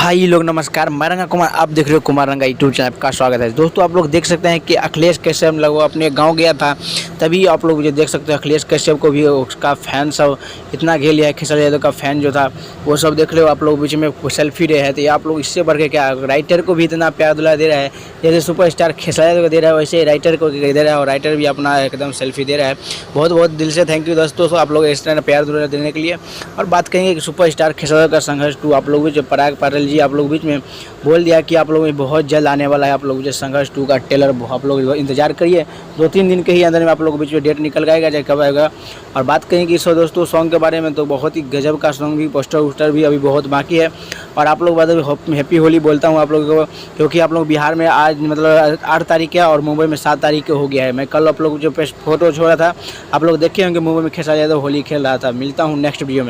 भाई लोग नमस्कार, मैं रंगा कुमार, आप देख रहे हो कुमार रंगा यूट्यूब चैनल, आपका स्वागत है। दोस्तों आप लोग देख सकते हैं कि अखिलेश कश्यप लोग अपने गांव गया था, तभी आप लोग जो देख सकते हैं अखिलेश कश्यप को भी उसका फैन सब इतना घेर लिया है। खेसारी यादव का फैन जो था वो सब देख रहे हो आप लोग, बीच में सेल्फी रहे हैं। तो ये आप लोग इससे बढ़ के क्या, राइटर को भी इतना प्यार दुला दे रहा है, जैसे सुपरस्टार खेसारी यादव को दे रहा है वैसे राइटर को दे रहा है, और राइटर भी अपना एकदम सेल्फी दे रहा है। बहुत बहुत दिल से थैंक यू दोस्तों आप लोग इस तरह प्यार दुला देने के लिए। और बात करेंगे कि सुपरस्टार खेसारी यादव का संघर्ष 2 आप लोग भी जो पराग पाटिल जी आप लोग बीच में बोल दिया कि आप लोग में बहुत जल्द आने वाला है। आप लोग जो संघर्ष 2 का ट्रेलर आप लोग इंतजार करिए, 2-3 दिन के ही अंदर में आप लोग के बीच में डेट निकल जाएगा, चाहे कब आएगा। और बात करें कि सो दोस्तों सॉन्ग के बारे में, तो बहुत ही गजब का सॉन्ग भी, पोस्टर वोस्टर भी अभी बहुत बाकी है। और आप लोग बाद हैप्पी होली बोलता हूँ आप लोगों को, क्योंकि आप लोग बिहार में आज मतलब 8 तारीख है और मुंबई में 7 तारीख को हो गया है। मैं कल आप लोग जो फोटो छोड़ा था आप लोग देखे होंगे, मुंबई में खेसारी यादव होली खेल रहा था। मिलता हूँ नेक्स्ट वीडियो में।